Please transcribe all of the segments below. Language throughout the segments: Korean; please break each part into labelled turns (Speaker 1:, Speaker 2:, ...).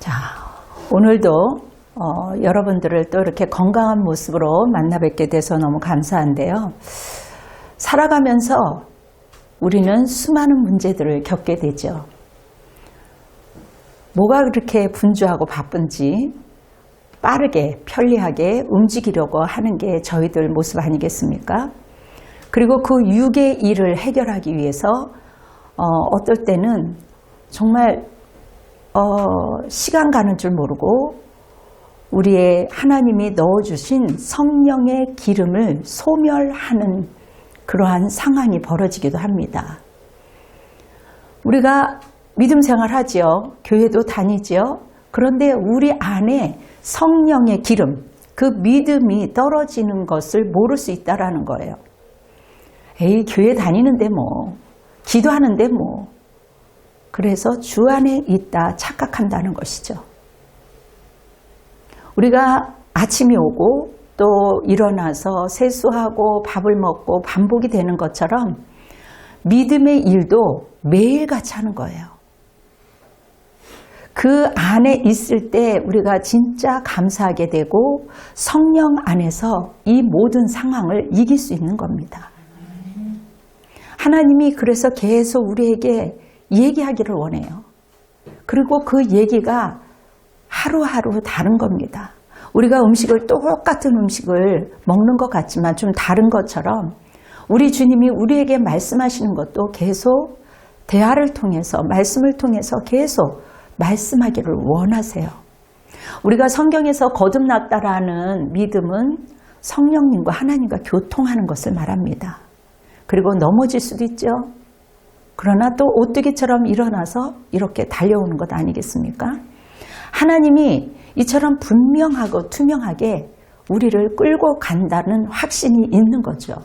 Speaker 1: 자, 오늘도 여러분들을 또 이렇게 건강한 모습으로 만나 뵙게 돼서 너무 감사한데요. 살아가면서 우리는 수많은 문제들을 겪게 되죠. 뭐가 그렇게 분주하고 바쁜지 빠르게 편리하게 움직이려고 하는 게 저희들 모습 아니겠습니까? 그리고 그 육의 일을 해결하기 위해서 어떨 때는 정말 시간 가는 줄 모르고 우리의 하나님이 넣어주신 성령의 기름을 소멸하는 그러한 상황이 벌어지기도 합니다. 우리가 믿음 생활하지요. 교회도 다니지요. 그런데 우리 안에 성령의 기름, 그 믿음이 떨어지는 것을 모를 수 있다라는 거예요. 에이, 교회 다니는데 뭐, 기도하는데 뭐. 그래서 주 안에 있다 착각한다는 것이죠. 우리가 아침이 오고 또 일어나서 세수하고 밥을 먹고 반복이 되는 것처럼 믿음의 일도 매일같이 하는 거예요. 그 안에 있을 때 우리가 진짜 감사하게 되고 성령 안에서 이 모든 상황을 이길 수 있는 겁니다. 하나님이 그래서 계속 우리에게 얘기하기를 원해요. 그리고 그 얘기가 하루하루 다른 겁니다. 우리가 음식을 똑같은 음식을 먹는 것 같지만 좀 다른 것처럼 우리 주님이 우리에게 말씀하시는 것도 계속 대화를 통해서 말씀을 통해서 계속 말씀하기를 원하세요. 우리가 성경에서 거듭났다라는 믿음은 성령님과 하나님과 교통하는 것을 말합니다. 그리고 넘어질 수도 있죠. 그러나 또 오뚜기처럼 일어나서 이렇게 달려오는 것 아니겠습니까? 하나님이 이처럼 분명하고 투명하게 우리를 끌고 간다는 확신이 있는 거죠.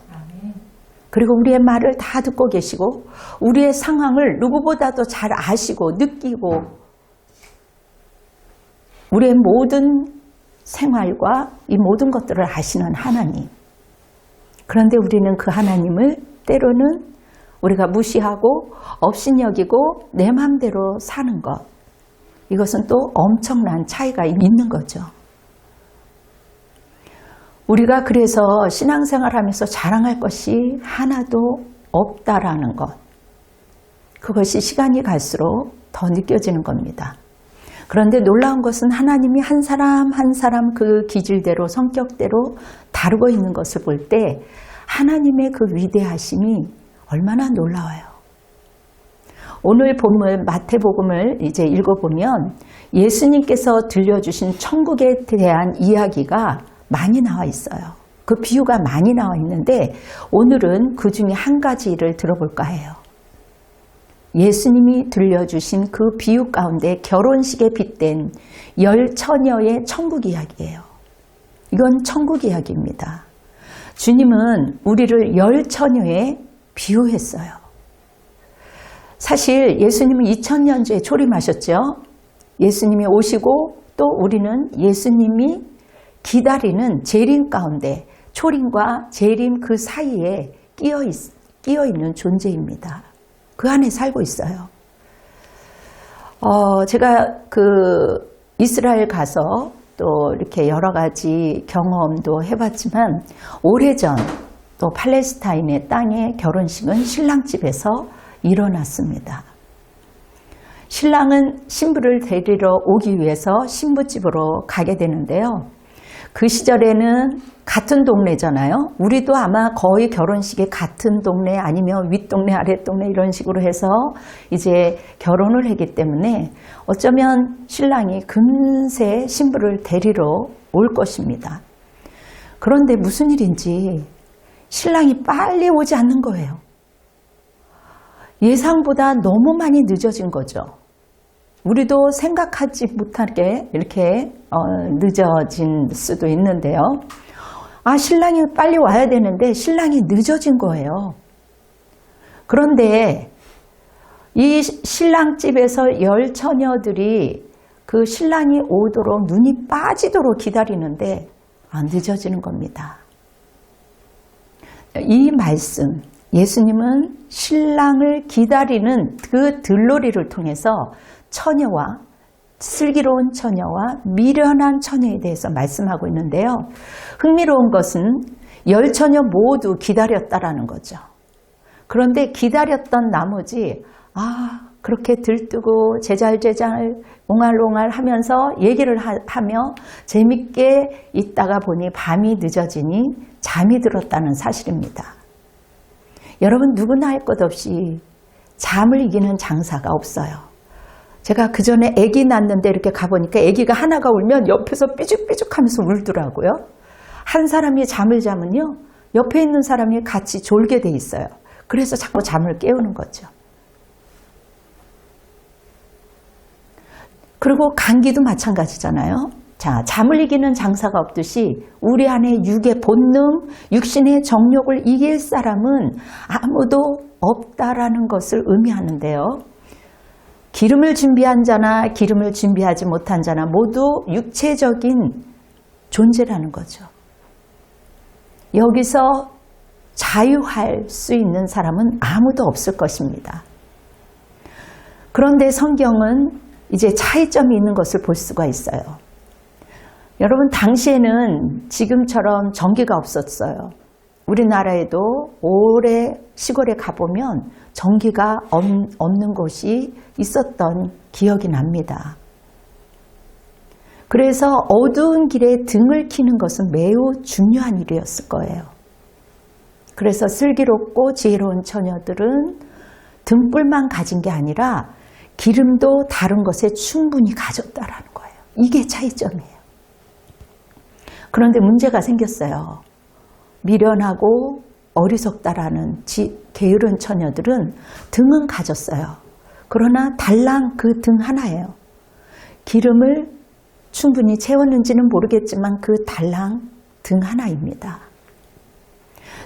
Speaker 1: 그리고 우리의 말을 다 듣고 계시고 우리의 상황을 누구보다도 잘 아시고 느끼고 우리의 모든 생활과 이 모든 것들을 아시는 하나님. 그런데 우리는 그 하나님을 때로는 우리가 무시하고 업신여기고 내 마음대로 사는 것. 이것은 또 엄청난 차이가 있는 거죠. 우리가 그래서 신앙생활하면서 자랑할 것이 하나도 없다라는 것. 그것이 시간이 갈수록 더 느껴지는 겁니다. 그런데 놀라운 것은 하나님이 한 사람 한 사람 그 기질대로 성격대로 다루고 있는 것을 볼 때 하나님의 그 위대하심이 얼마나 놀라워요. 오늘 본문 마태복음을 이제 읽어보면 예수님께서 들려주신 천국에 대한 이야기가 많이 나와 있어요. 그 비유가 많이 나와 있는데 오늘은 그 중에 한 가지를 들어볼까 해요. 예수님이 들려주신 그 비유 가운데 결혼식에 빗댄 10처녀의 천국 이야기예요. 이건 천국 이야기입니다. 주님은 우리를 10처녀에 비유했어요. 사실 예수님은 2000년째 초림하셨죠. 예수님이 오시고 또 우리는 예수님이 기다리는 재림 가운데 초림과 재림 그 사이에 끼어 있는 존재입니다. 그 안에 살고 있어요. 제가 이스라엘 가서 또 이렇게 여러 가지 경험도 해봤지만 오래전 또 팔레스타인의 땅의 결혼식은 신랑집에서 일어났습니다. 신랑은 신부를 데리러 오기 위해서 신부집으로 가게 되는데요. 그 시절에는 같은 동네잖아요. 우리도 아마 거의 결혼식에 같은 동네 아니면 윗동네 아랫동네 이런 식으로 해서 이제 결혼을 했기 때문에 어쩌면 신랑이 금세 신부를 데리러 올 것입니다. 그런데 무슨 일인지 신랑이 빨리 오지 않는 거예요. 예상보다 너무 많이 늦어진 거죠. 우리도 생각하지 못하게 이렇게 늦어진 수도 있는데요. 신랑이 빨리 와야 되는데 신랑이 늦어진 거예요. 그런데 이 신랑집에서 10처녀들이 그 신랑이 오도록 눈이 빠지도록 기다리는데 늦어지는 겁니다. 이 말씀, 예수님은 신랑을 기다리는 그 들러리를 통해서 처녀와 슬기로운 처녀와 미련한 처녀에 대해서 말씀하고 있는데요. 흥미로운 것은 10처녀 모두 기다렸다라는 거죠. 그런데 기다렸던 나머지 그렇게 들뜨고 제잘제잘 옹알옹알 하면서 얘기를 하며 재밌게 있다가 보니 밤이 늦어지니 잠이 들었다는 사실입니다. 여러분, 누구나 할 것 없이 잠을 이기는 장사가 없어요. 제가 그 전에 아기 낳는데 이렇게 가보니까 아기가 하나가 울면 옆에서 삐죽삐죽 하면서 울더라고요. 한 사람이 잠을 자면요, 옆에 있는 사람이 같이 졸게 돼 있어요. 그래서 자꾸 잠을 깨우는 거죠. 그리고 감기도 마찬가지잖아요. 자, 잠을 이기는 장사가 없듯이 우리 안에 육의 본능, 육신의 정욕을 이길 사람은 아무도 없다라는 것을 의미하는데요. 기름을 준비한 자나 기름을 준비하지 못한 자나 모두 육체적인 존재라는 거죠. 여기서 자유할 수 있는 사람은 아무도 없을 것입니다. 그런데 성경은 이제 차이점이 있는 것을 볼 수가 있어요. 여러분, 당시에는 지금처럼 전기가 없었어요. 우리나라에도 오래 시골에 가보면 전기가 없는 곳이 있었던 기억이 납니다. 그래서 어두운 길에 등을 켜는 것은 매우 중요한 일이었을 거예요. 그래서 슬기롭고 지혜로운 처녀들은 등불만 가진 게 아니라 기름도 다른 것에 충분히 가졌다라는 거예요. 이게 차이점이에요. 그런데 문제가 생겼어요. 미련하고 어리석다라는 게으른 처녀들은 등은 가졌어요. 그러나 달랑 그 등 하나예요. 기름을 충분히 채웠는지는 모르겠지만 그 달랑 등 하나입니다.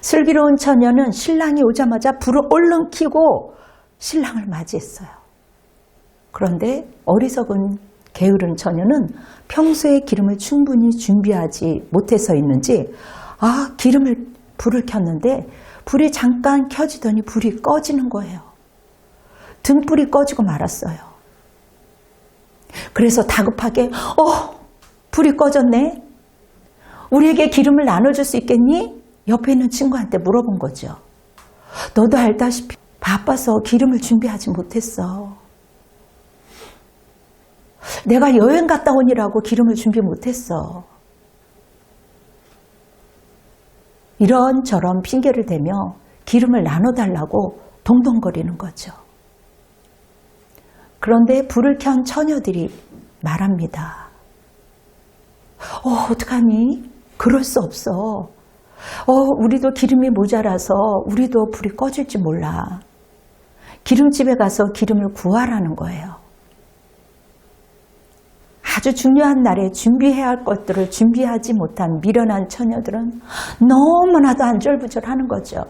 Speaker 1: 슬기로운 처녀는 신랑이 오자마자 불을 얼른 켜고 신랑을 맞이했어요. 그런데 어리석은 게으른 처녀는 평소에 기름을 충분히 준비하지 못해서있는지 불을 켰는데 불이 잠깐 켜지더니 불이 꺼지는 거예요. 등불이 꺼지고 말았어요. 그래서 다급하게 불이 꺼졌네. 우리에게 기름을 나눠줄 수 있겠니? 옆에 있는 친구한테 물어본 거죠. 너도 알다시피 바빠서 기름을 준비하지 못했어. 내가 여행 갔다 오니라고 기름을 준비 못했어. 이런저런 핑계를 대며 기름을 나눠달라고 동동거리는 거죠. 그런데 불을 켠 처녀들이 말합니다. 어떡하니? 그럴 수 없어. 우리도 기름이 모자라서 우리도 불이 꺼질지 몰라. 기름집에 가서 기름을 구하라는 거예요. 아주 중요한 날에 준비해야 할 것들을 준비하지 못한 미련한 처녀들은 너무나도 안절부절하는 거죠.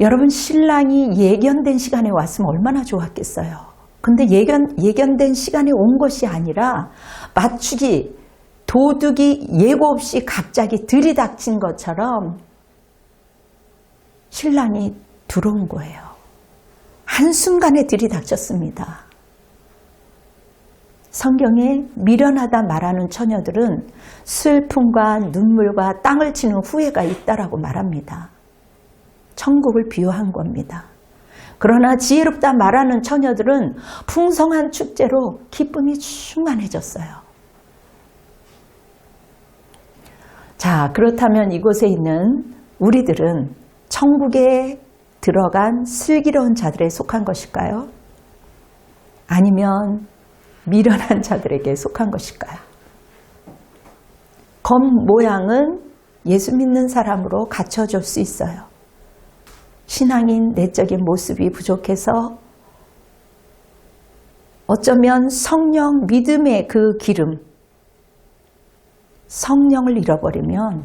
Speaker 1: 여러분, 신랑이 예견된 시간에 왔으면 얼마나 좋았겠어요. 근데 예견된 시간에 온 것이 아니라 맞추기, 도둑이 예고 없이 갑자기 들이닥친 것처럼 신랑이 들어온 거예요. 한순간에 들이닥쳤습니다. 성경에 미련하다 말하는 처녀들은 슬픔과 눈물과 땅을 치는 후회가 있다라고 말합니다. 천국을 비유한 겁니다. 그러나 지혜롭다 말하는 처녀들은 풍성한 축제로 기쁨이 충만해졌어요. 자, 그렇다면 이곳에 있는 우리들은 천국에 들어간 슬기로운 자들에 속한 것일까요? 아니면 미련한 자들에게 속한 것일까요? 겉모양은 예수 믿는 사람으로 갖춰줄 수 있어요. 신앙인 내적인 모습이 부족해서 어쩌면 성령 믿음의 그 기름, 성령을 잃어버리면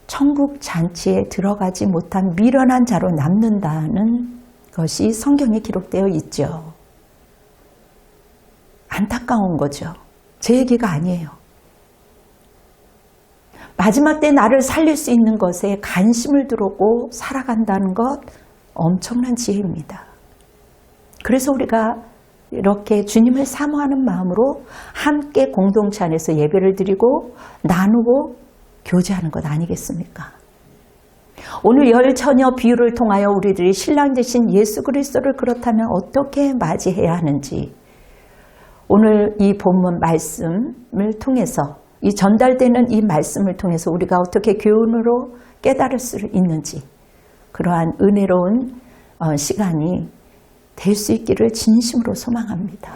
Speaker 1: 천국 잔치에 들어가지 못한 미련한 자로 남는다는 것이 성경에 기록되어 있죠. 안타까운 거죠. 제 얘기가 아니에요. 마지막 때 나를 살릴 수 있는 것에 관심을 두고 살아간다는 것, 엄청난 지혜입니다. 그래서 우리가 이렇게 주님을 사모하는 마음으로 함께 공동체 안에서 예배를 드리고 나누고 교제하는 것 아니겠습니까? 오늘 열 처녀 비유를 통하여 우리들이 신랑 되신 예수 그리스도를 그렇다면 어떻게 맞이해야 하는지, 오늘 이 본문 말씀을 통해서, 이 전달되는 이 말씀을 통해서 우리가 어떻게 교훈으로 깨달을 수 있는지, 그러한 은혜로운 시간이 될 수 있기를 진심으로 소망합니다.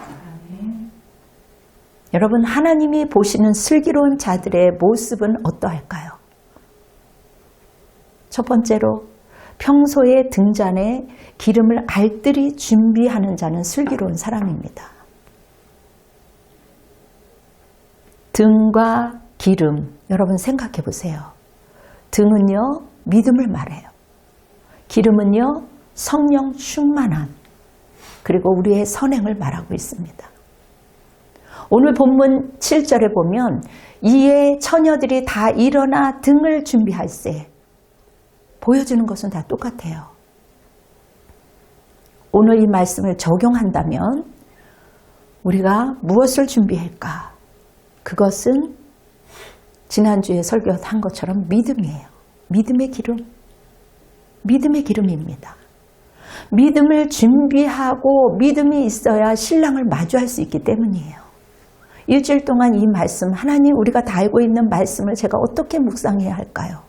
Speaker 1: 여러분, 하나님이 보시는 슬기로운 자들의 모습은 어떠할까요? 첫 번째로, 평소에 등잔에 기름을 알뜰히 준비하는 자는 슬기로운 사람입니다. 등과 기름, 여러분 생각해 보세요. 등은요, 믿음을 말해요. 기름은요, 성령 충만함, 그리고 우리의 선행을 말하고 있습니다. 오늘 본문 7절에 보면 이에 처녀들이 다 일어나 등을 준비할세, 보여주는 것은 다 똑같아요. 오늘 이 말씀을 적용한다면 우리가 무엇을 준비할까? 그것은 지난주에 설교한 것처럼 믿음이에요. 믿음의 기름. 믿음의 기름입니다. 믿음을 준비하고 믿음이 있어야 신랑을 마주할 수 있기 때문이에요. 일주일 동안 이 말씀, 하나님 우리가 다 알고 있는 말씀을 제가 어떻게 묵상해야 할까요?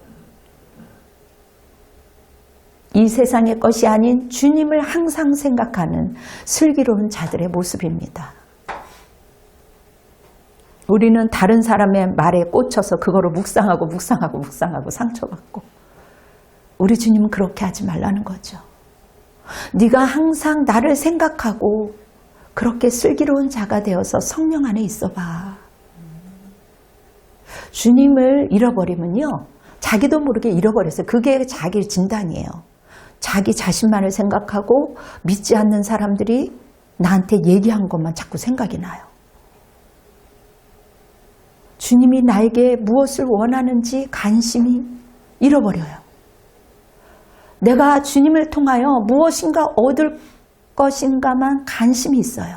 Speaker 1: 이 세상의 것이 아닌 주님을 항상 생각하는 슬기로운 자들의 모습입니다. 우리는 다른 사람의 말에 꽂혀서 그거를 묵상하고 상처받고, 우리 주님은 그렇게 하지 말라는 거죠. 네가 항상 나를 생각하고 그렇게 슬기로운 자가 되어서 성령 안에 있어봐. 주님을 잃어버리면요, 자기도 모르게 잃어버렸어요. 그게 자기 진단이에요. 자기 자신만을 생각하고 믿지 않는 사람들이 나한테 얘기한 것만 자꾸 생각이 나요. 주님이 나에게 무엇을 원하는지 관심이 잃어버려요. 내가 주님을 통하여 무엇인가 얻을 것인가만 관심이 있어요.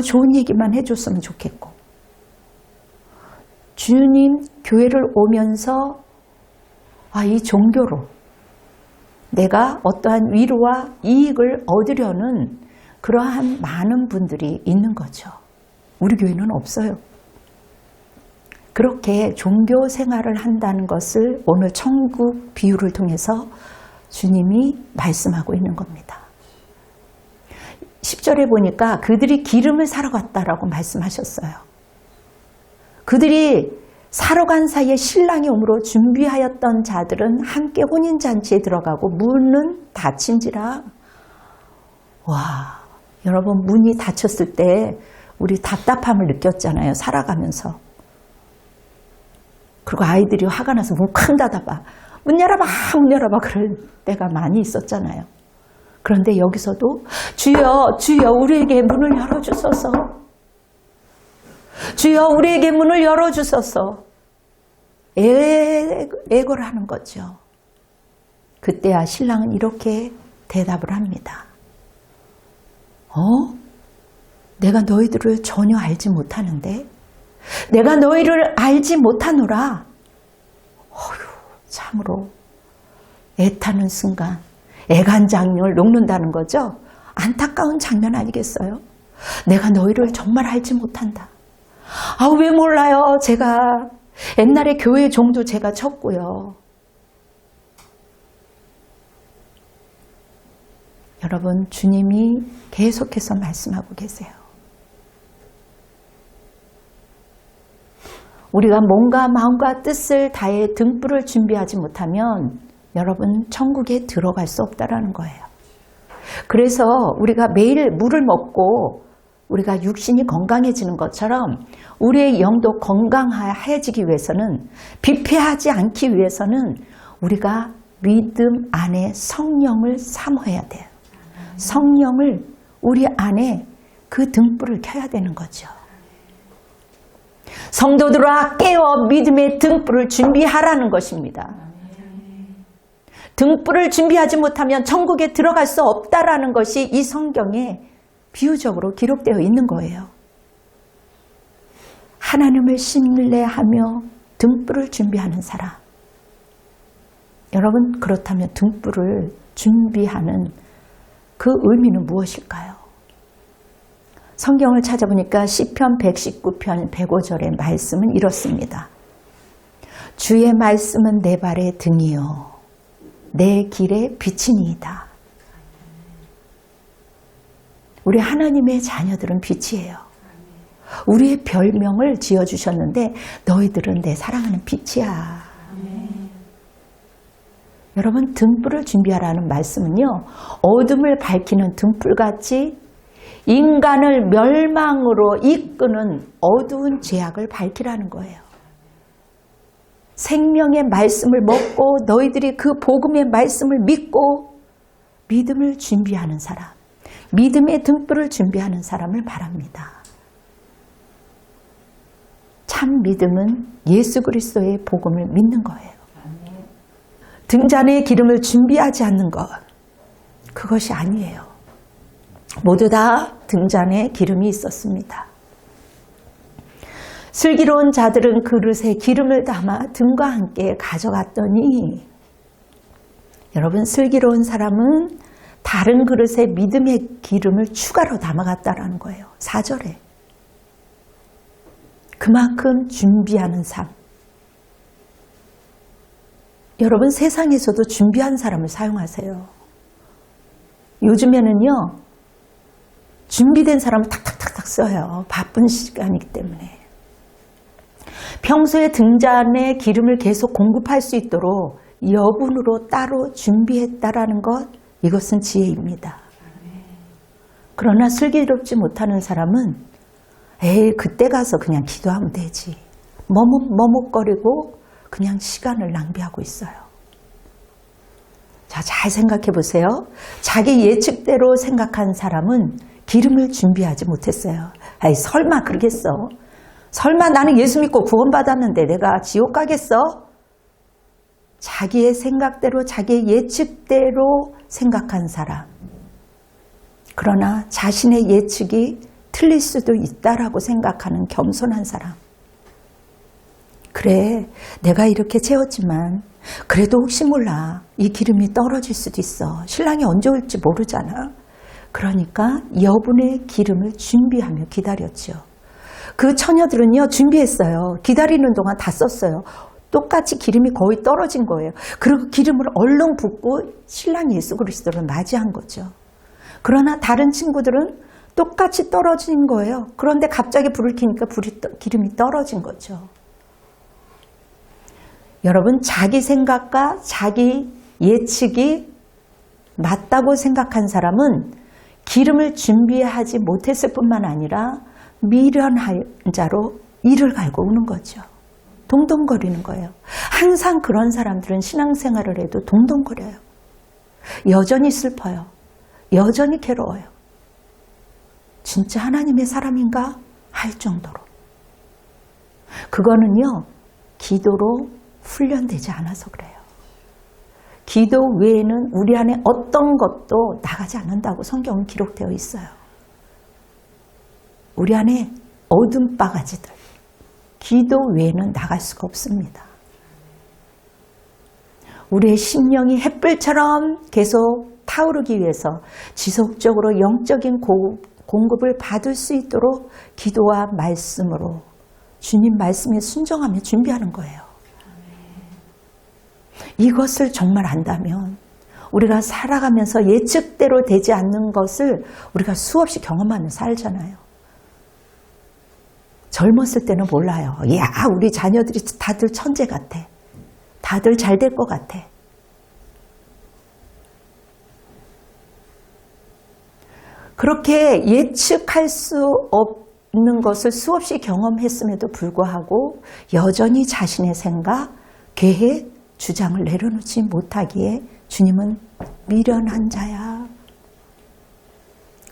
Speaker 1: 좋은 얘기만 해줬으면 좋겠고, 주님 교회를 오면서 이 종교로 내가 어떠한 위로와 이익을 얻으려는 그러한 많은 분들이 있는 거죠. 우리 교회는 없어요. 그렇게 종교 생활을 한다는 것을 오늘 천국 비유를 통해서 주님이 말씀하고 있는 겁니다. 10절에 보니까 그들이 기름을 사러 갔다라고 말씀하셨어요. 그들이 사러 간 사이에 신랑이 오므로 준비하였던 자들은 함께 혼인잔치에 들어가고 문은 닫힌지라. 와, 여러분, 문이 닫혔을 때 우리 답답함을 느꼈잖아요. 살아가면서. 그리고 아이들이 화가 나서 문 쾅 닫아봐. 문 열어봐, 문 열어봐. 그럴 때가 많이 있었잖아요. 그런데 여기서도 주여, 주여 우리에게 문을 열어주소서. 주여 우리에게 문을 열어주소서. 애고를 하는 거죠. 그때야 신랑은 이렇게 대답을 합니다. 내가 너희들을 전혀 알지 못하는데? 내가 너희를 알지 못하노라. 참으로 애타는 순간 애간장을 녹는다는 거죠. 안타까운 장면 아니겠어요? 내가 너희를 정말 알지 못한다. 왜 몰라요? 제가 옛날에 교회 종도 제가 쳤고요. 여러분, 주님이 계속해서 말씀하고 계세요. 우리가 몸과 마음과 뜻을 다해 등불을 준비하지 못하면 여러분 천국에 들어갈 수 없다라는 거예요. 그래서 우리가 매일 물을 먹고 우리가 육신이 건강해지는 것처럼 우리의 영도 건강해지기 위해서는, 비패하지 않기 위해서는 우리가 믿음 안에 성령을 사모해야 돼요. 성령을 우리 안에 그 등불을 켜야 되는 거죠. 성도들아 깨어 믿음의 등불을 준비하라는 것입니다. 등불을 준비하지 못하면 천국에 들어갈 수 없다라는 것이 이 성경의 비유적으로 기록되어 있는 거예요. 하나님을 신뢰하며 등불을 준비하는 사람. 여러분, 그렇다면 등불을 준비하는 그 의미는 무엇일까요? 성경을 찾아보니까 시편 119편 105절의 말씀은 이렇습니다. 주의 말씀은 내 발의 등이요 내 길의 빛이니이다. 우리 하나님의 자녀들은 빛이에요. 우리의 별명을 지어주셨는데 너희들은 내 사랑하는 빛이야. 여러분, 등불을 준비하라는 말씀은요, 어둠을 밝히는 등불같이 인간을 멸망으로 이끄는 어두운 죄악을 밝히라는 거예요. 생명의 말씀을 먹고 너희들이 그 복음의 말씀을 믿고 믿음을 준비하는 사람, 믿음의 등불을 준비하는 사람을 말합니다. 참 믿음은 예수 그리스도의 복음을 믿는 거예요. 등잔의 기름을 준비하지 않는 것, 그것이 아니에요. 모두 다 등잔에 기름이 있었습니다. 슬기로운 자들은 그릇에 기름을 담아 등과 함께 가져갔더니, 여러분, 슬기로운 사람은 다른 그릇에 믿음의 기름을 추가로 담아갔다라는 거예요. 4절에. 그만큼 준비하는 삶. 여러분, 세상에서도 준비한 사람을 사용하세요. 요즘에는요, 준비된 사람을 탁탁탁탁 써요. 바쁜 시간이기 때문에. 평소에 등잔에 기름을 계속 공급할 수 있도록 여분으로 따로 준비했다라는 것, 이것은 지혜입니다. 그러나 슬기롭지 못하는 사람은 에이, 그때 가서 그냥 기도하면 되지. 머뭇머뭇거리고 그냥 시간을 낭비하고 있어요. 자, 잘 생각해 보세요. 자기 예측대로 생각한 사람은 기름을 준비하지 못했어요. 아이, 설마 그러겠어? 설마 나는 예수 믿고 구원받았는데 내가 지옥 가겠어? 자기의 생각대로, 자기의 예측대로 생각한 사람. 그러나 자신의 예측이 틀릴 수도 있다라고 생각하는 겸손한 사람. 그래, 내가 이렇게 채웠지만 그래도 혹시 몰라. 이 기름이 떨어질 수도 있어. 신랑이 언제 올지 모르잖아. 그러니까 여분의 기름을 준비하며 기다렸죠. 그 처녀들은요, 준비했어요. 기다리는 동안 다 썼어요. 똑같이 기름이 거의 떨어진 거예요. 그리고 기름을 얼른 붓고 신랑 예수 그리스도를 맞이한 거죠. 그러나 다른 친구들은 똑같이 떨어진 거예요. 그런데 갑자기 불을 켜니까 기름이 떨어진 거죠. 여러분, 자기 생각과 자기 예측이 맞다고 생각한 사람은 기름을 준비하지 못했을 뿐만 아니라 미련한 자로 이를 갈고 우는 거죠. 동동거리는 거예요. 항상 그런 사람들은 신앙생활을 해도 동동거려요. 여전히 슬퍼요. 여전히 괴로워요. 진짜 하나님의 사람인가 할 정도로. 그거는요, 기도로 훈련되지 않아서 그래요. 기도 외에는 우리 안에 어떤 것도 나가지 않는다고 성경은 기록되어 있어요. 우리 안에 어둠 바가지들, 기도 외에는 나갈 수가 없습니다. 우리의 심령이 햇불처럼 계속 타오르기 위해서 지속적으로 영적인 공급을 받을 수 있도록 기도와 말씀으로 주님 말씀에 순종하며 준비하는 거예요. 이것을 정말 안다면 우리가 살아가면서 예측대로 되지 않는 것을 우리가 수없이 경험하며 살잖아요. 젊었을 때는 몰라요. 야, 우리 자녀들이 다들 천재 같아. 다들 잘 될 것 같아. 그렇게 예측할 수 없는 것을 수없이 경험했음에도 불구하고 여전히 자신의 생각, 계획, 주장을 내려놓지 못하기에 주님은 미련한 자야.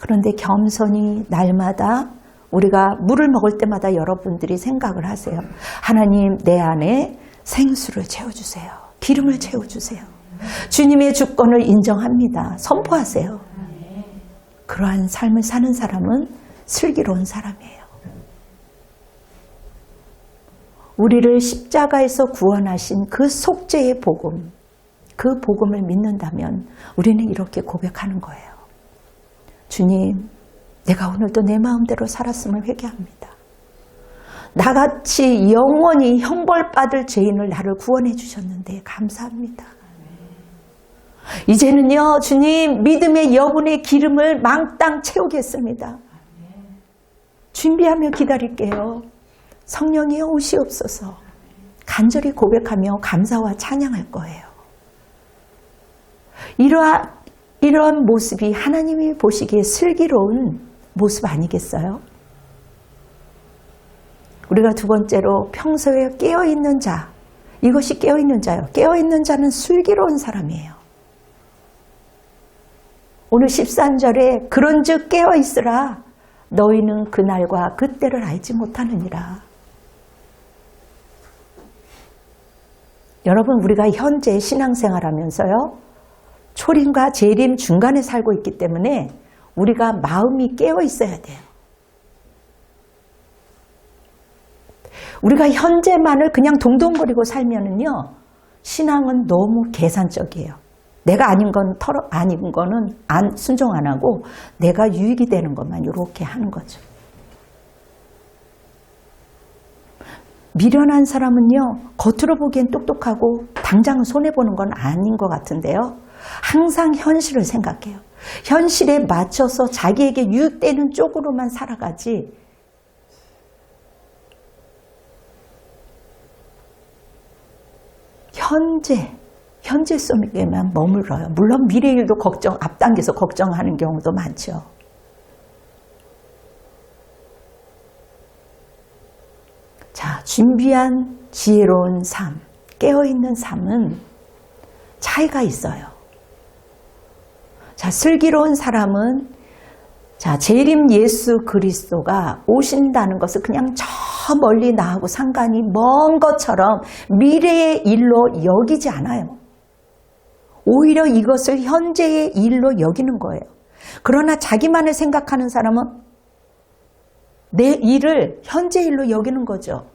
Speaker 1: 그런데 겸손히 날마다 우리가 물을 먹을 때마다 여러분들이 생각을 하세요. 하나님, 내 안에 생수를 채워주세요. 기름을 채워주세요. 주님의 주권을 인정합니다. 선포하세요. 그러한 삶을 사는 사람은 슬기로운 사람이에요. 우리를 십자가에서 구원하신 그 속죄의 복음, 그 복음을 믿는다면 우리는 이렇게 고백하는 거예요. 주님, 내가 오늘도 내 마음대로 살았음을 회개합니다. 나같이 영원히 형벌받을 죄인을 나를 구원해 주셨는데 감사합니다. 이제는요, 주님, 믿음의 여분의 기름을 망땅 채우겠습니다. 준비하며 기다릴게요. 성령이여 오시옵소서. 간절히 고백하며 감사와 찬양할 거예요. 이러한 모습이 하나님이 보시기에 슬기로운 모습 아니겠어요? 우리가 두 번째로 평소에 깨어있는 자, 이것이 깨어있는 자요. 깨어있는 자는 슬기로운 사람이에요. 오늘 13절에 그런즉 깨어있으라 너희는 그날과 그때를 알지 못하느니라. 여러분, 우리가 현재 신앙생활하면서요, 초림과 재림 중간에 살고 있기 때문에 우리가 마음이 깨어 있어야 돼요. 우리가 현재만을 그냥 동동거리고 살면은요, 신앙은 너무 계산적이에요. 내가 아닌 거는 순종 안 하고 내가 유익이 되는 것만 이렇게 하는 거죠. 미련한 사람은요, 겉으로 보기엔 똑똑하고 당장 손해보는 건 아닌 것 같은데요. 항상 현실을 생각해요. 현실에 맞춰서 자기에게 유익되는 쪽으로만 살아가지, 현재 속에만 머물러요. 물론 미래 일도 앞당겨서 걱정하는 경우도 많죠. 자, 준비한 지혜로운 삶, 깨어있는 삶은 차이가 있어요. 자, 슬기로운 사람은 재림 예수 그리스도가 오신다는 것을 그냥 저 멀리 나하고 상관이 먼 것처럼 미래의 일로 여기지 않아요. 오히려 이것을 현재의 일로 여기는 거예요. 그러나 자기만을 생각하는 사람은 내 일을 현재 일로 여기는 거죠.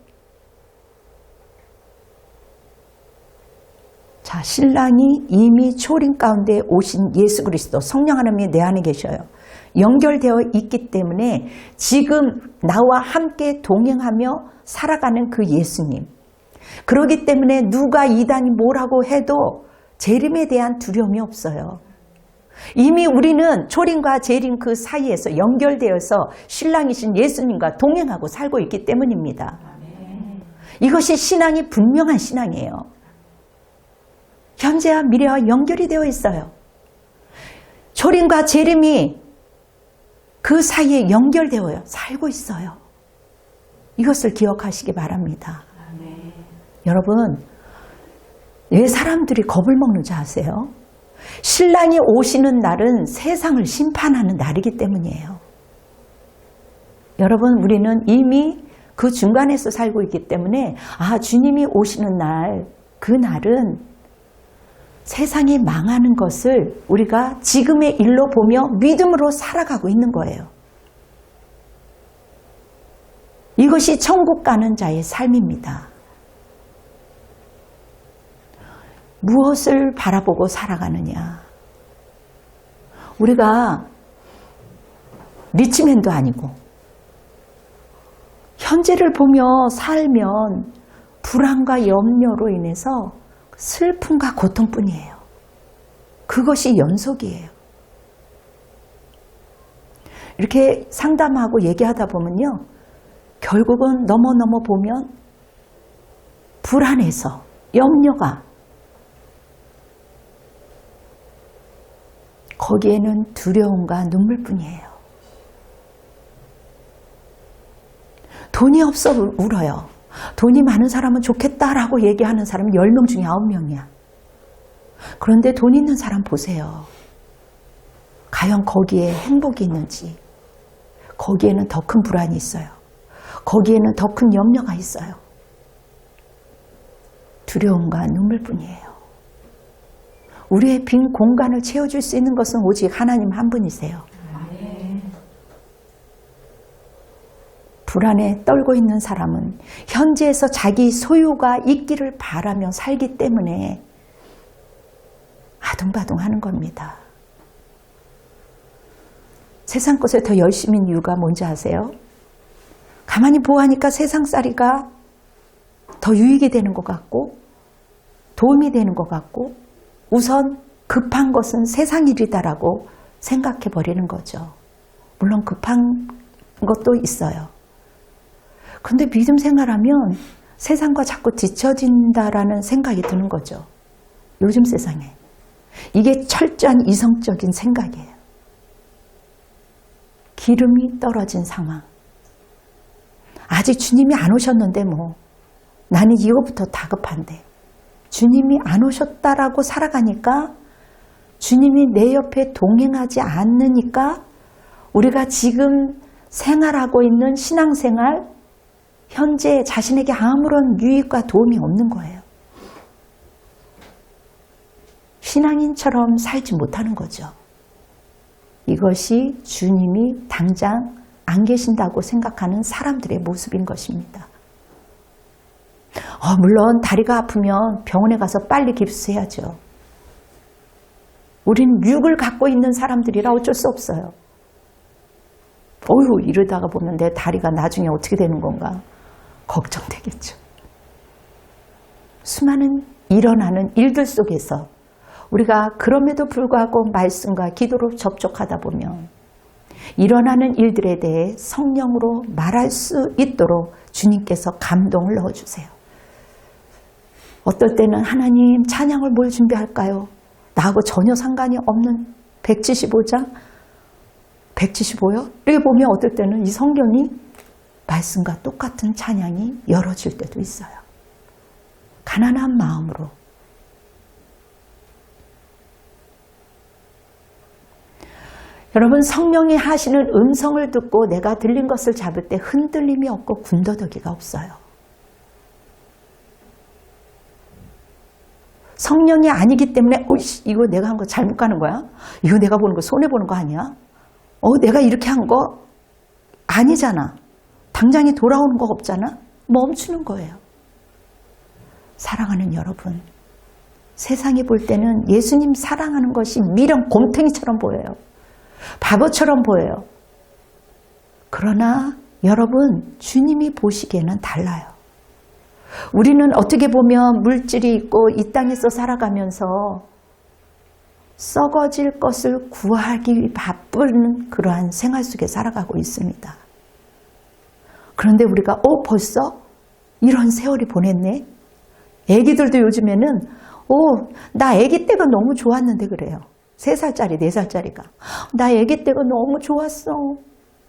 Speaker 1: 자, 신랑이 이미 초림 가운데 오신 예수 그리스도, 성령 하나님이 내 안에 계셔요. 연결되어 있기 때문에 지금 나와 함께 동행하며 살아가는 그 예수님. 그렇기 때문에 누가 이단이 뭐라고 해도 재림에 대한 두려움이 없어요. 이미 우리는 초림과 재림 그 사이에서 연결되어서 신랑이신 예수님과 동행하고 살고 있기 때문입니다. 이것이 신앙이 분명한 신앙이에요. 현재와 미래와 연결이 되어 있어요. 초림과 재림이 그 사이에 연결되어요. 살고 있어요. 이것을 기억하시기 바랍니다. 여러분, 왜 사람들이 겁을 먹는 줄 아세요? 신랑이 오시는 날은 세상을 심판하는 날이기 때문이에요. 여러분, 우리는 이미 그 중간에서 살고 있기 때문에 주님이 오시는 날, 그 날은 세상이 망하는 것을 우리가 지금의 일로 보며 믿음으로 살아가고 있는 거예요. 이것이 천국 가는 자의 삶입니다. 무엇을 바라보고 살아가느냐. 우리가 리치맨도 아니고 현재를 보며 살면 불안과 염려로 인해서 슬픔과 고통뿐이에요. 그것이 연속이에요. 이렇게 상담하고 얘기하다 보면요, 결국은 넘어 보면 불안해서 염려가, 거기에는 두려움과 눈물뿐이에요. 돈이 없어 울어요. 돈이 많은 사람은 좋겠다라고 얘기하는 사람은 10명 중에 9명이야. 그런데 돈 있는 사람 보세요. 과연 거기에 행복이 있는지, 거기에는 더 큰 불안이 있어요. 거기에는 더 큰 염려가 있어요. 두려움과 눈물뿐이에요. 우리의 빈 공간을 채워줄 수 있는 것은 오직 하나님 한 분이세요. 불안에 떨고 있는 사람은 현재에서 자기 소유가 있기를 바라며 살기 때문에 아둥바둥하는 겁니다. 세상 것에 더 열심인 이유가 뭔지 아세요? 가만히 보아하니까 세상살이가 더 유익이 되는 것 같고 도움이 되는 것 같고 우선 급한 것은 세상 일이다라고 생각해 버리는 거죠. 물론 급한 것도 있어요. 근데 믿음 생활하면 세상과 자꾸 뒤처진다라는 생각이 드는 거죠. 요즘 세상에. 이게 철저한 이성적인 생각이에요. 기름이 떨어진 상황. 아직 주님이 안 오셨는데 뭐 나는 이거부터 다급한데 주님이 안 오셨다라고 살아가니까 주님이 내 옆에 동행하지 않으니까 우리가 지금 생활하고 있는 신앙생활 현재 자신에게 아무런 유익과 도움이 없는 거예요. 신앙인처럼 살지 못하는 거죠. 이것이 주님이 당장 안 계신다고 생각하는 사람들의 모습인 것입니다. 물론 다리가 아프면 병원에 가서 빨리 깁스해야죠. 우린 육을 갖고 있는 사람들이라 어쩔 수 없어요. 이러다가 보면 내 다리가 나중에 어떻게 되는 건가 걱정되겠죠. 수많은 일어나는 일들 속에서 우리가 그럼에도 불구하고 말씀과 기도로 접촉하다 보면 일어나는 일들에 대해 성령으로 말할 수 있도록 주님께서 감동을 넣어주세요. 어떨 때는 하나님 찬양을 뭘 준비할까요? 나하고 전혀 상관이 없는 175장? 175요? 이렇게 보면 어떨 때는 이 성경이 말씀과 똑같은 찬양이 열어질 때도 있어요. 가난한 마음으로. 여러분, 성령이 하시는 음성을 듣고 내가 들린 것을 잡을 때 흔들림이 없고 군더더기가 없어요. 성령이 아니기 때문에 이거 내가 한 거 잘못 가는 거야? 이거 내가 보는 거 손해보는 거 아니야? 내가 이렇게 한 거 아니잖아. 당장에 돌아오는 거 없잖아. 멈추는 거예요. 사랑하는 여러분, 세상이 볼 때는 예수님 사랑하는 것이 미련 곰탱이처럼 보여요. 바보처럼 보여요. 그러나 여러분, 주님이 보시기에는 달라요. 우리는 어떻게 보면 물질이 있고 이 땅에서 살아가면서 썩어질 것을 구하기 바쁜 그러한 생활 속에 살아가고 있습니다. 그런데 우리가 벌써 이런 세월이 보냈네. 애기들도 요즘에는 나 애기 때가 너무 좋았는데 그래요. 3살짜리, 4살짜리가. 나 애기 때가 너무 좋았어.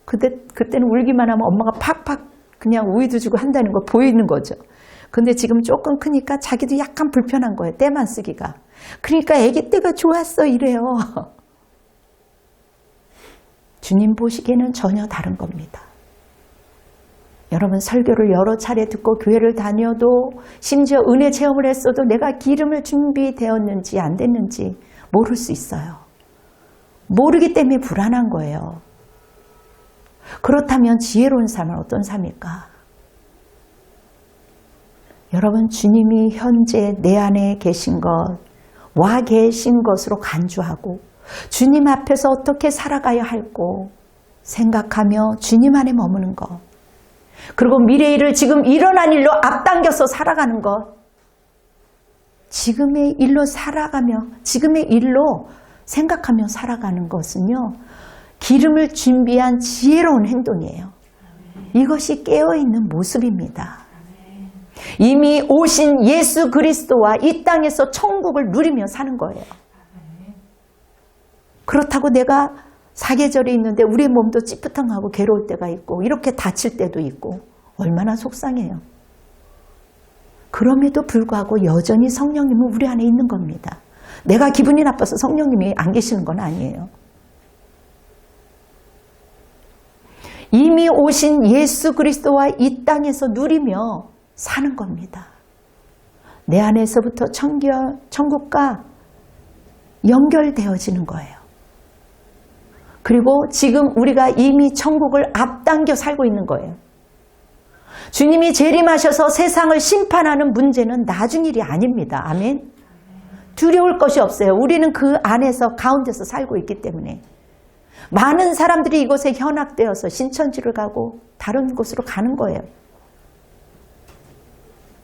Speaker 1: 그때는 울기만 하면 엄마가 팍팍 그냥 우유도 주고 한다는 거 보이는 거죠. 근데 지금 조금 크니까 자기도 약간 불편한 거예요. 때만 쓰기가. 그러니까 애기 때가 좋았어 이래요. 주님 보시기에는 전혀 다른 겁니다. 여러분, 설교를 여러 차례 듣고 교회를 다녀도 심지어 은혜 체험을 했어도 내가 기름을 준비되었는지 안 됐는지 모를 수 있어요. 모르기 때문에 불안한 거예요. 그렇다면 지혜로운 삶은 어떤 삶일까? 여러분, 주님이 현재 내 안에 계신 것, 와 계신 것으로 간주하고 주님 앞에서 어떻게 살아가야 할고 생각하며 주님 안에 머무는 것, 그리고 미래의 일을 지금 일어난 일로 앞당겨서 살아가는 것, 지금의 일로 살아가며 지금의 일로 생각하며 살아가는 것은요, 기름을 준비한 지혜로운 행동이에요. 이것이 깨어있는 모습입니다. 이미 오신 예수 그리스도와 이 땅에서 천국을 누리며 사는 거예요. 그렇다고 내가 사계절이 있는데 우리의 몸도 찌뿌탕하고 괴로울 때가 있고 이렇게 다칠 때도 있고 얼마나 속상해요. 그럼에도 불구하고 여전히 성령님은 우리 안에 있는 겁니다. 내가 기분이 나빠서 성령님이 안 계시는 건 아니에요. 이미 오신 예수 그리스도와 이 땅에서 누리며 사는 겁니다. 내 안에서부터 천국과 연결되어지는 거예요. 그리고 지금 우리가 이미 천국을 앞당겨 살고 있는 거예요. 주님이 재림하셔서 세상을 심판하는 문제는 나중 일이 아닙니다. 아멘. 두려울 것이 없어요. 우리는 그 안에서 가운데서 살고 있기 때문에. 많은 사람들이 이곳에 현악되어서 신천지를 가고 다른 곳으로 가는 거예요.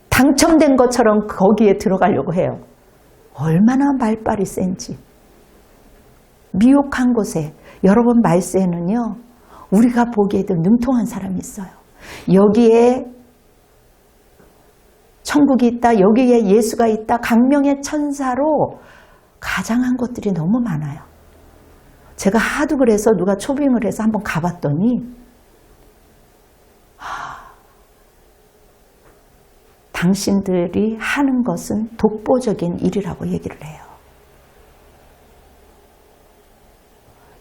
Speaker 1: 당첨된 것처럼 거기에 들어가려고 해요. 얼마나 말빨이 센지. 미혹한 곳에, 여러분 말세에는요, 우리가 보기에도 능통한 사람이 있어요. 여기에 천국이 있다, 여기에 예수가 있다, 강명의 천사로 가장한 것들이 너무 많아요. 제가 하도 그래서 누가 초빙을 해서 한번 가봤더니 당신들이 하는 것은 독보적인 일이라고 얘기를 해요.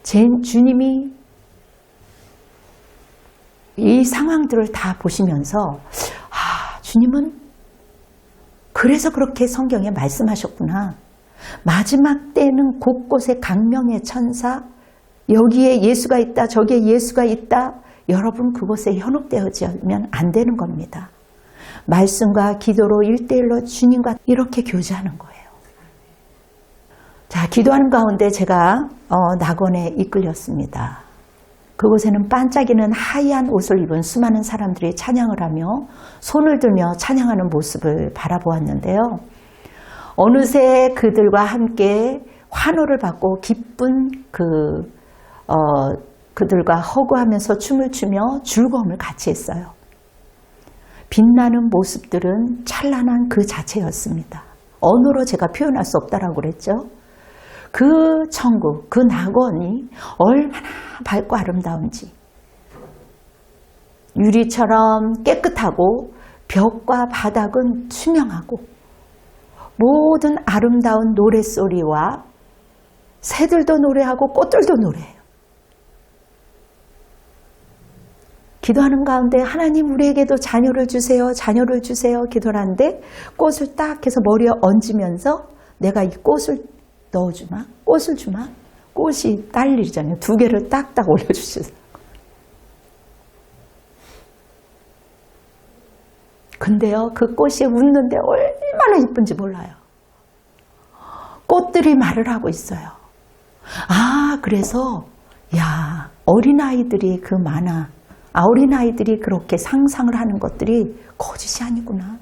Speaker 1: 주님이 이 상황들을 다 보시면서 주님은 그래서 그렇게 성경에 말씀하셨구나. 마지막 때는 곳곳에 강명의 천사, 여기에 예수가 있다, 저기에 예수가 있다. 여러분 그곳에 현혹되어지면 안 되는 겁니다. 말씀과 기도로 1:1로 주님과 이렇게 교제하는 거예요. 자, 기도하는 가운데 제가 낙원에 이끌렸습니다. 그곳에는 반짝이는 하얀 옷을 입은 수많은 사람들이 찬양을 하며 손을 들며 찬양하는 모습을 바라보았는데요. 어느새 그들과 함께 환호를 받고 기쁜 그들과 허구하면서 춤을 추며 즐거움을 같이 했어요. 빛나는 모습들은 찬란한 그 자체였습니다. 언어로 제가 표현할 수 없다라고 그랬죠. 그 천국, 그 낙원이 얼마나 밝고 아름다운지. 유리처럼 깨끗하고 벽과 바닥은 투명하고 모든 아름다운 노랫소리와 새들도 노래하고 꽃들도 노래해요. 기도하는 가운데 하나님 우리에게도 자녀를 주세요. 자녀를 주세요. 기도를 하는데 꽃을 딱 해서 머리에 얹으면서 내가 이 꽃을 넣어주마. 꽃을 주마. 꽃이 딸 일이잖아요. 2개를 딱딱 올려주시죠. 근데요, 그 꽃이 웃는데 얼마나 예쁜지 몰라요. 꽃들이 말을 하고 있어요. 그래서 어린아이들이 그 많아. 어린아이들이 그렇게 상상을 하는 것들이 거짓이 아니구나.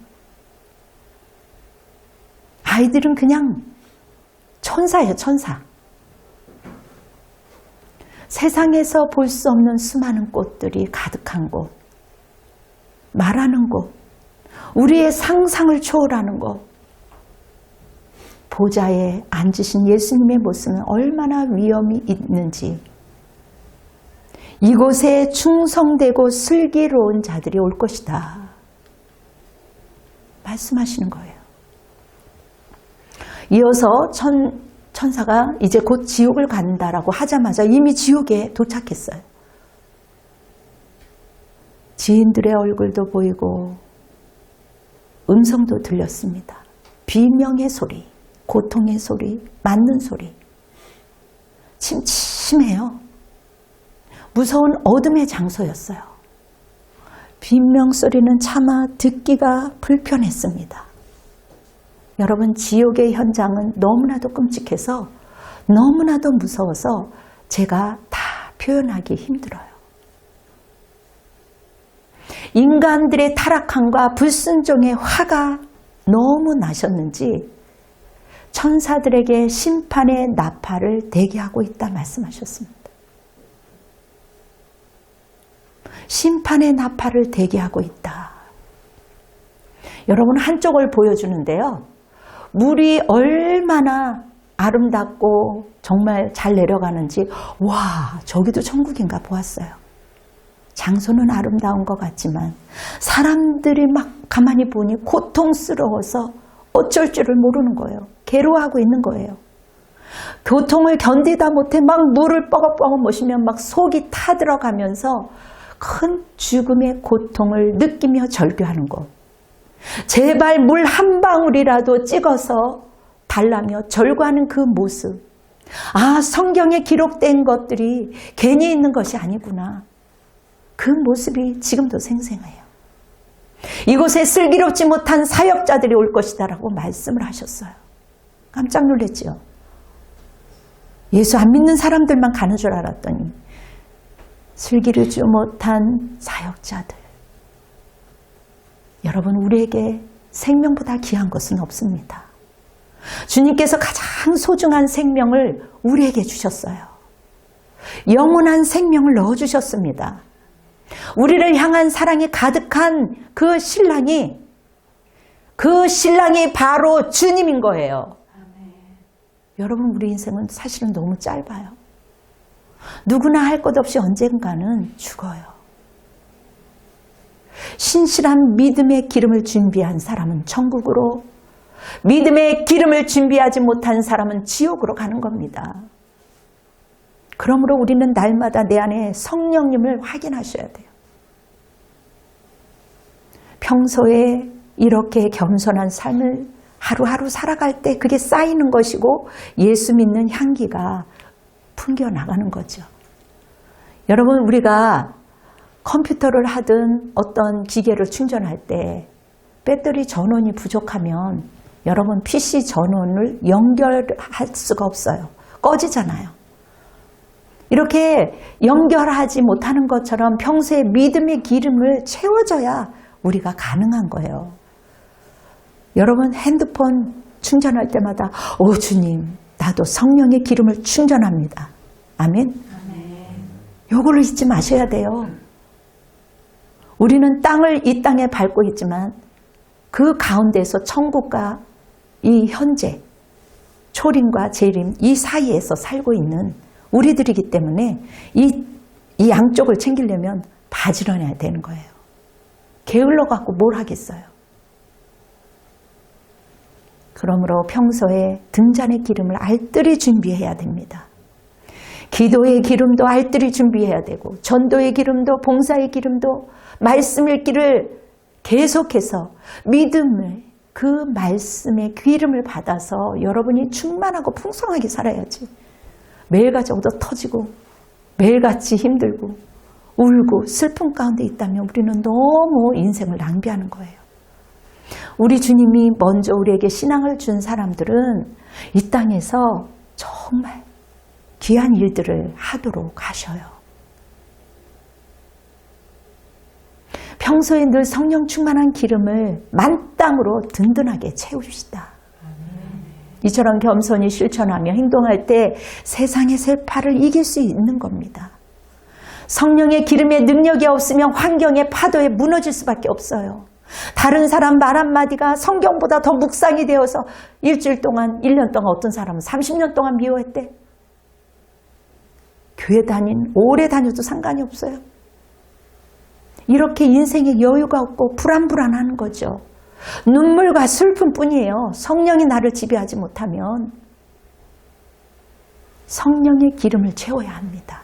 Speaker 1: 아이들은 그냥 천사예요, 천사. 세상에서 볼 수 없는 수많은 꽃들이 가득한 곳, 말하는 곳, 우리의 상상을 초월하는 곳, 보좌에 앉으신 예수님의 모습은 얼마나 위엄이 있는지, 이곳에 충성되고 슬기로운 자들이 올 것이다 말씀하시는 거예요. 이어서 천사가 이제 곧 지옥을 간다라고 하자마자 이미 지옥에 도착했어요. 지인들의 얼굴도 보이고 음성도 들렸습니다. 비명의 소리, 고통의 소리, 맞는 소리. 침침해요. 무서운 어둠의 장소였어요. 비명소리는 차마 듣기가 불편했습니다. 여러분, 지옥의 현장은 너무나도 끔찍해서 너무나도 무서워서 제가 다 표현하기 힘들어요. 인간들의 타락함과 불순종의 화가 너무 나셨는지 천사들에게 심판의 나팔을 대기하고 있다 말씀하셨습니다. 심판의 나팔을 대기하고 있다. 여러분, 한쪽을 보여주는데요. 물이 얼마나 아름답고 정말 잘 내려가는지, 와, 저기도 천국인가 보았어요. 장소는 아름다운 것 같지만 사람들이 막 가만히 보니 고통스러워서 어쩔 줄을 모르는 거예요. 괴로워하고 있는 거예요. 고통을 견디다 못해 막 물을 뻐글뻐글 마시면 막 속이 타들어가면서 큰 죽음의 고통을 느끼며 절규하는 것. 제발 물 한 방울이라도 찍어서 달라며 절구하는 그 모습. 성경에 기록된 것들이 괜히 있는 것이 아니구나. 그 모습이 지금도 생생해요. 이곳에 슬기롭지 못한 사역자들이 올 것이다 라고 말씀을 하셨어요. 깜짝 놀랐죠. 예수 안 믿는 사람들만 가는 줄 알았더니 슬기롭지 못한 사역자들. 여러분, 우리에게 생명보다 귀한 것은 없습니다. 주님께서 가장 소중한 생명을 우리에게 주셨어요. 영원한 생명을 넣어주셨습니다. 우리를 향한 사랑이 가득한 그 신랑이 바로 주님인 거예요. 여러분, 우리 인생은 사실은 너무 짧아요. 누구나 할 것 없이 언젠가는 죽어요. 신실한 믿음의 기름을 준비한 사람은 천국으로, 믿음의 기름을 준비하지 못한 사람은 지옥으로 가는 겁니다. 그러므로 우리는 날마다 내 안에 성령님을 확인하셔야 돼요. 평소에 이렇게 겸손한 삶을 하루하루 살아갈 때 그게 쌓이는 것이고 예수 믿는 향기가 풍겨나가는 거죠. 여러분, 우리가 컴퓨터를 하든 어떤 기계를 충전할 때 배터리 전원이 부족하면 여러분 PC 전원을 연결할 수가 없어요. 꺼지잖아요. 이렇게 연결하지 못하는 것처럼 평소에 믿음의 기름을 채워줘야 우리가 가능한 거예요. 여러분, 핸드폰 충전할 때마다 오 주님, 나도 성령의 기름을 충전합니다. 아멘. 요걸로 잊지 마셔야 돼요. 우리는 이 땅에 밟고 있지만 그 가운데서 천국과 이 현재 초림과 재림 이 사이에서 살고 있는 우리들이기 때문에 이 양쪽을 챙기려면 바지런해야 되는 거예요. 게을러 갖고 뭘 하겠어요. 그러므로 평소에 등잔의 기름을 알뜰히 준비해야 됩니다. 기도의 기름도 알뜰히 준비해야 되고 전도의 기름도 봉사의 기름도 말씀 읽기를 계속해서 믿음을 그 말씀의 기름을 받아서 여러분이 충만하고 풍성하게 살아야지. 매일같이 얻어 터지고 매일같이 힘들고 울고 슬픔 가운데 있다면 우리는 너무 인생을 낭비하는 거예요. 우리 주님이 먼저 우리에게 신앙을 준 사람들은 이 땅에서 정말 귀한 일들을 하도록 하셔요. 평소에 늘 성령 충만한 기름을 만땅으로 든든하게 채우시다. 이처럼 겸손히 실천하며 행동할 때 세상의 세파를 이길 수 있는 겁니다. 성령의 기름의 능력이 없으면 환경의 파도에 무너질 수밖에 없어요. 다른 사람 말 한마디가 성경보다 더 묵상이 되어서 일주일 동안, 1년 동안, 어떤 사람은 30년 동안 미워했대. 교회 오래 다녀도 상관이 없어요. 이렇게 인생에 여유가 없고 불안불안한 거죠. 눈물과 슬픔뿐이에요. 성령이 나를 지배하지 못하면 성령의 기름을 채워야 합니다.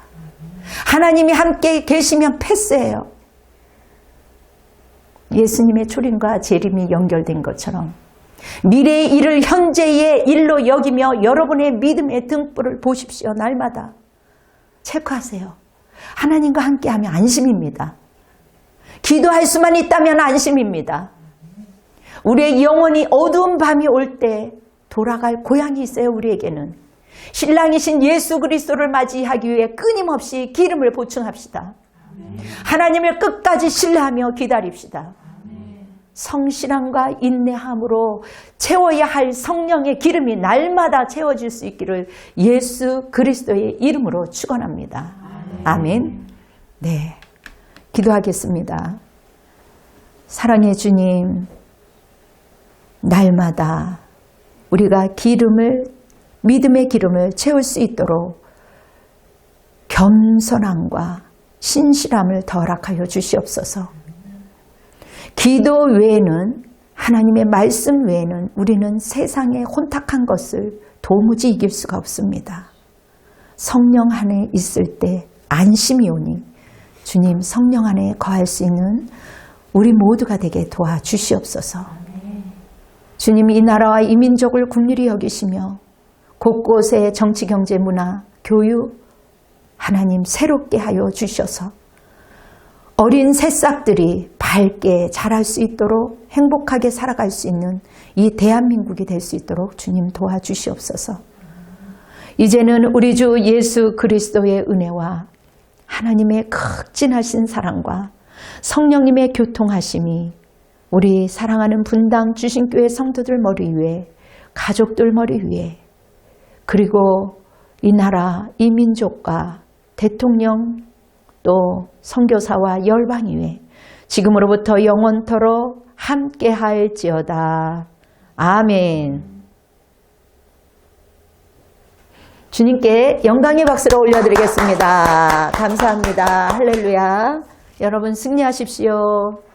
Speaker 1: 하나님이 함께 계시면 패스예요. 예수님의 초림과 재림이 연결된 것처럼 미래의 일을 현재의 일로 여기며 여러분의 믿음의 등불을 보십시오. 날마다 체크하세요. 하나님과 함께하면 안심입니다. 기도할 수만 있다면 안심입니다. 우리의 영혼이 어두운 밤이 올 때 돌아갈 고향이 있어요. 우리에게는 신랑이신 예수 그리스도를 맞이하기 위해 끊임없이 기름을 보충합시다. 하나님을 끝까지 신뢰하며 기다립시다. 성실함과 인내함으로 채워야 할 성령의 기름이 날마다 채워질 수 있기를 예수 그리스도의 이름으로 축원합니다. 아멘. 네, 기도하겠습니다. 사랑의 주님, 날마다 우리가 믿음의 기름을 채울 수 있도록 겸손함과 신실함을 더 허락하여 주시옵소서. 기도 외에는, 하나님의 말씀 외에는 우리는 세상의 혼탁한 것을 도무지 이길 수가 없습니다. 성령 안에 있을 때 안심이 오니 주님, 성령 안에 거할 수 있는 우리 모두가 되게 도와주시옵소서. 주님, 이 나라와 이 민족을 긍휼히 여기시며 곳곳에 정치, 경제, 문화, 교육 하나님 새롭게 하여 주셔서 어린 새싹들이 밝게 자랄 수 있도록 행복하게 살아갈 수 있는 이 대한민국이 될 수 있도록 주님 도와주시옵소서. 이제는 우리 주 예수 그리스도의 은혜와 하나님의 극진하신 사랑과 성령님의 교통하심이 우리 사랑하는 분당 주신교회 성도들 머리 위에, 가족들 머리 위에, 그리고 이 나라, 이 민족과 대통령 또 선교사와 열방 위에 지금으로부터 영원토록 함께 할지어다. 아멘. 주님께 영광의 박수를 올려드리겠습니다. 감사합니다. 할렐루야. 여러분 승리하십시오.